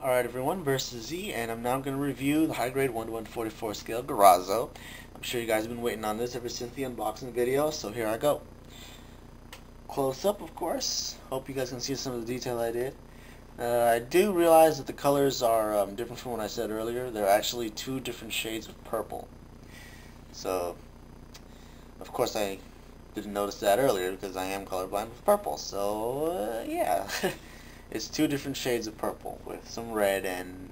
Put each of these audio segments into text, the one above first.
Alright everyone, versus Z, and I'm now going to review the high grade 1 to 144 scale Garazzo. I'm sure you guys have been waiting on this ever since the unboxing video, so here I go. Close up, of course. Hope you guys can see some of the detail I did. I do realize that the colors are different from what I said earlier. They're actually two different shades of purple. So, of course I didn't notice that earlier because I am colorblind with purple, so yeah. It's two different shades of purple with some red and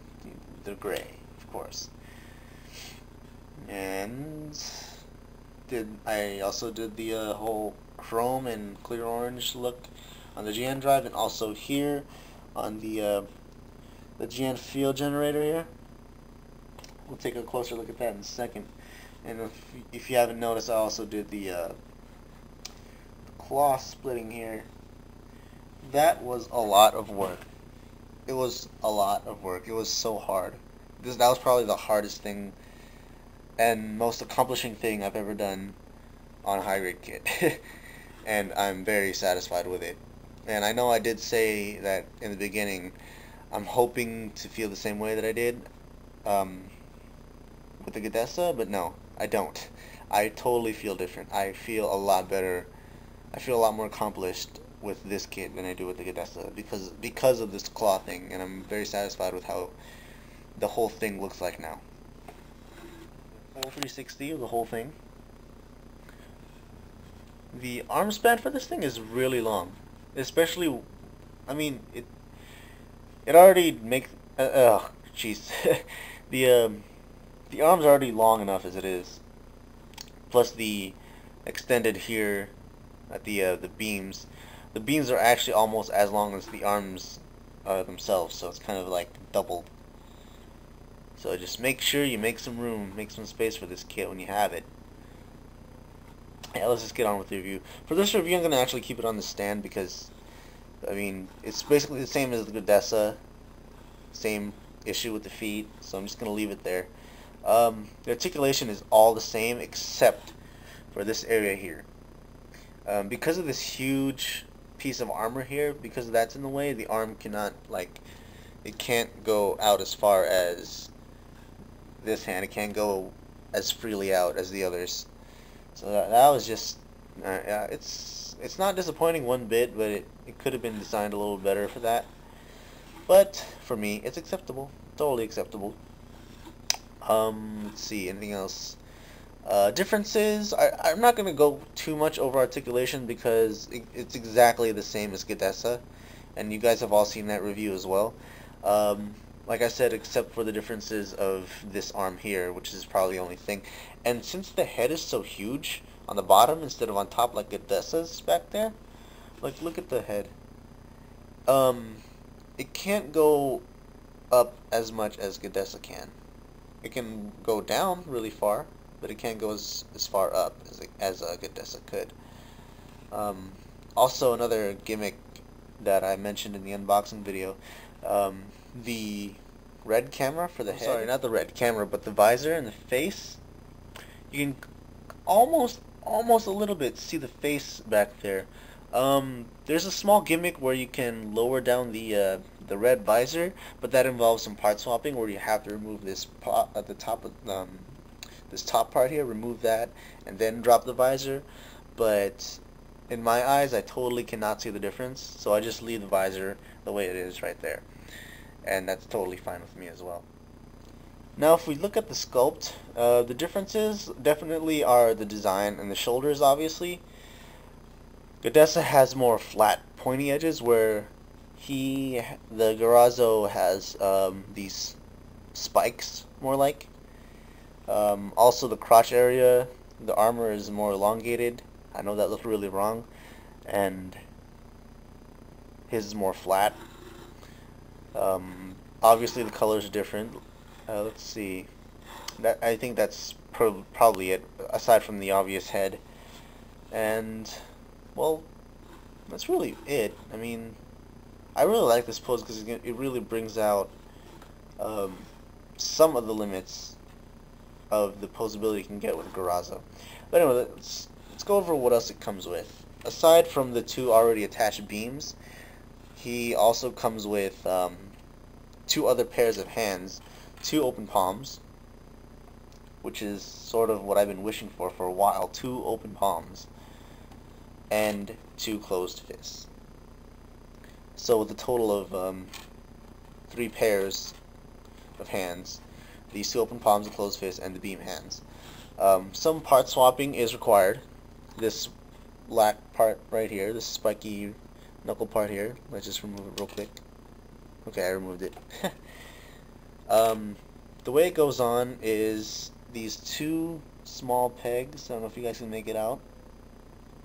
the gray, of course. And I also did the whole chrome and clear orange look on the GN drive, and also here on the GN field generator here. We'll take a closer look at that in a second. And if you haven't noticed, I also did the cloth splitting here. That was a lot of work. It was a lot of work. It was so hard. That was probably the hardest thing and most accomplishing thing I've ever done on a high-grade kit. And I'm very satisfied with it. And I know I did say that in the beginning, I'm hoping to feel the same way that I did with the Gadessa, but no, I don't. I totally feel different. I feel a lot better. I feel a lot more accomplished with this kit than I do with the Gadessa because of this claw thing, and I'm very satisfied with how the whole thing looks like now. Full 360 of the whole thing. The arm span for this thing is really long, especially, I mean, it already makes jeez, the arm's already long enough as it is, plus the extended here at the beams. The beams are actually almost as long as the arms themselves, so it's kind of like doubled. So just make sure you make some room, make some space for this kit when you have it. Yeah, let's just get on with the review. For this review, I'm going to actually keep it on the stand because, I mean, it's basically the same as the Gadessa, same issue with the feet, so I'm just going to leave it there. The articulation is all the same except for this area here. Because of this huge piece of armor here, because that's in the way, the arm cannot, like, it can't go out as far as this hand. It can't go as freely out as the others. So that was just, yeah, it's not disappointing one bit, but it could have been designed a little better for that. But for me, it's acceptable, totally acceptable. Let's see, anything else? Differences, I'm not going to go too much over articulation because it's exactly the same as Gadessa, and you guys have all seen that review as well. Like I said, except for the differences of this arm here, which is probably the only thing. And since the head is so huge on the bottom instead of on top like Gadessa's back there, like look at the head. It can't go up as much as Gadessa can. It can go down really far, but it can't go as far up as Gadessa could. Also, another gimmick that I mentioned in the unboxing video, the red camera for the head. Sorry, not the red camera, but the visor and the face. You can almost a little bit see the face back there. There's a small gimmick where you can lower down the red visor, but that involves some part swapping where you have to remove this at the top of this top part here, remove that, and then drop the visor. But in my eyes, I totally cannot see the difference, so I just leave the visor the way it is right there. And that's totally fine with me as well. Now if we look at the sculpt, the differences definitely are the design and the shoulders, obviously. Gadessa has more flat, pointy edges, where the Garazzo has these spikes, more like. Also the crotch area, the armor is more elongated. I know that looked really wrong, and his is more flat. Obviously the colors are different. Let's see. I think that's probably it, aside from the obvious head. And, well, that's really it. I mean, I really like this pose because it really brings out some of the limits of the posability you can get with Garazzo. But anyway, let's go over what else it comes with. Aside from the two already attached beams, he also comes with two other pairs of hands, two open palms, which is sort of what I've been wishing for a while, two open palms, and two closed fists. So with a total of 3 pairs of hands, these two open palms, the closed fists, and the beam hands. Some part swapping is required. This black part right here, this spiky knuckle part here, let's just remove it real quick. Okay, I removed it. The way it goes on is these two small pegs, I don't know if you guys can make it out,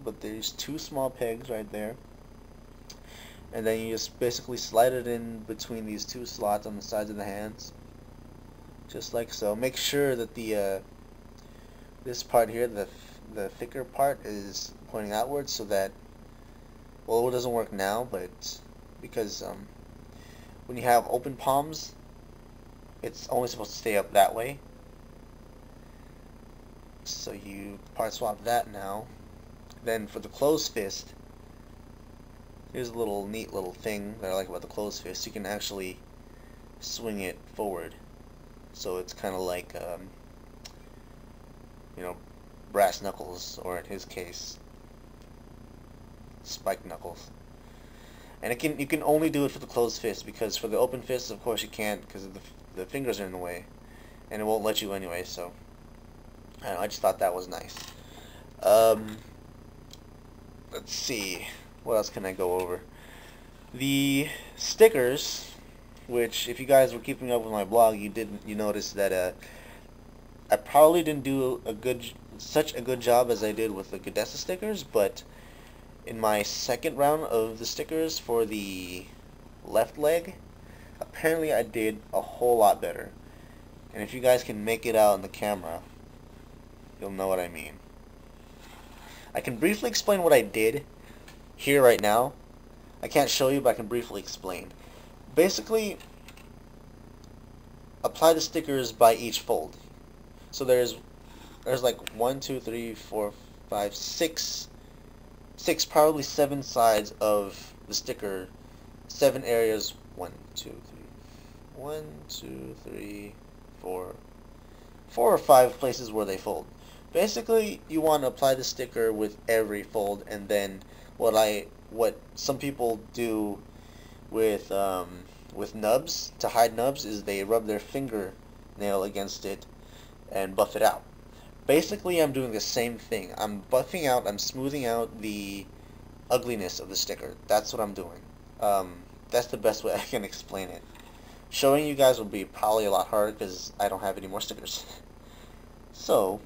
but there's two small pegs right there, and then you just basically slide it in between these two slots on the sides of the hands, just like so. Make sure that the this part here, the thicker part, is pointing outwards, so that, well, it doesn't work now, but because when you have open palms, it's only supposed to stay up that way. So you part swap that now. Then for the closed fist, here's a little neat little thing that I like about the closed fist. You can actually swing it forward, so it's kind of like you know, brass knuckles, or in his case, spike knuckles. And you can only do it for the closed fist, because for the open fist, of course, you can't, because the fingers are in the way, and it won't let you anyway. So I don't know, I just thought that was nice. Let's see, what else can I go over? The stickers, which if you guys were keeping up with my blog, you noticed that I probably didn't do such a good job as I did with the Gadessa stickers, but in my second round of the stickers for the left leg, apparently I did a whole lot better. And if you guys can make it out on the camera, you'll know what I mean. I can briefly explain what I did here right now. I can't show you, but I can briefly explain. Basically, apply the stickers by each fold. So there's like 1, 2, 3, 4, 5, 6, probably 7 sides of the sticker, 7 areas. 1, 2, 3, 1, 2, 3, 4 or 5 places where they fold. Basically, you want to apply the sticker with every fold, and then what some people do with nubs, to hide nubs, is they rub their fingernail against it and buff it out. Basically, I'm doing the same thing. I'm buffing out, I'm smoothing out the ugliness of the sticker. That's what I'm doing. That's the best way I can explain it. Showing you guys will be probably a lot harder because I don't have any more stickers. So,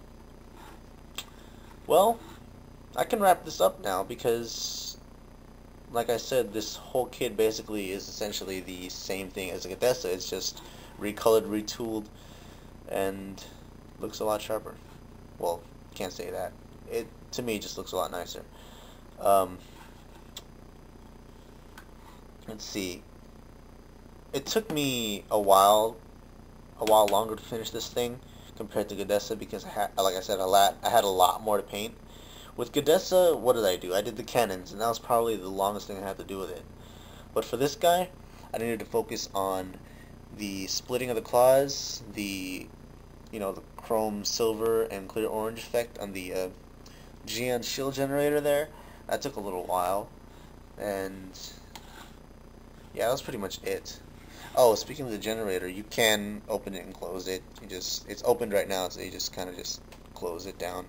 well, I can wrap this up now because, like I said, this whole kit basically is essentially the same thing as a Gadessa. It's just recolored, retooled, and looks a lot sharper. Well, can't say that. It, to me, just looks a lot nicer. Let's see. It took me a while longer to finish this thing compared to Gadessa because like I said, I had a lot more to paint. With Gadessa, what did I do? I did the cannons, and that was probably the longest thing I had to do with it. But for this guy, I needed to focus on the splitting of the claws, the chrome silver and clear orange effect on the Gian shield generator there. That took a little while, and yeah, that was pretty much it. Oh, speaking of the generator, you can open it and close it. It's opened right now, so you just kind of just close it down.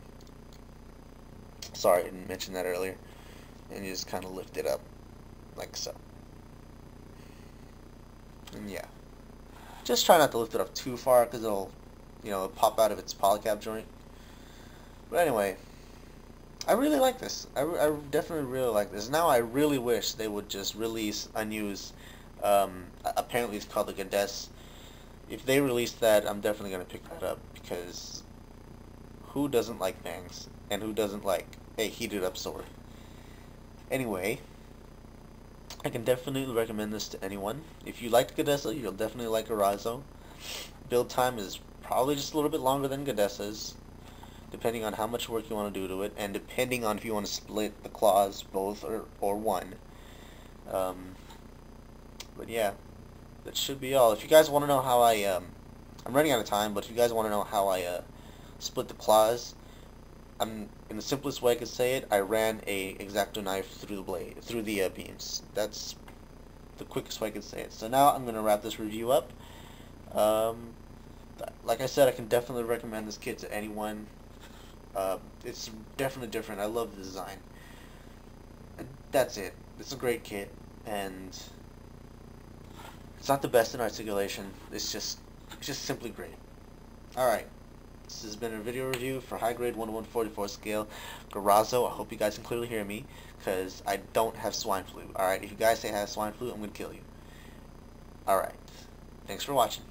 Sorry, I didn't mention that earlier. And you just kind of lift it up, like so. And yeah, just try not to lift it up too far, because it'll pop out of its polycap joint. But anyway, I really like this. I definitely really like this. Now I really wish they would just release unused, apparently it's called the Gadessa. If they release that, I'm definitely going to pick that up, because who doesn't like bangs? And who doesn't like a heated up sword? Anyway, I can definitely recommend this to anyone. If you liked Gadessa, you'll definitely like Garazzo. Build time is probably just a little bit longer than Gadessa's, depending on how much work you want to do to it, and depending on if you want to split the claws both or one. But yeah, that should be all. If you guys want to know how I'm running out of time, but if you guys want to know how I split the claws, in the simplest way I could say it, I ran a X-Acto knife through the beams. That's the quickest way I could say it. So now I'm gonna wrap this review up. Like I said, I can definitely recommend this kit to anyone. It's definitely different. I love the design. That's it. It's a great kit, and it's not the best in articulation. It's just simply great. Alright, this has been a video review for high grade 1/144 scale Garazzo. I hope you guys can clearly hear me, because I don't have swine flu. Alright, if you guys say I have swine flu, I'm going to kill you. Alright, thanks for watching.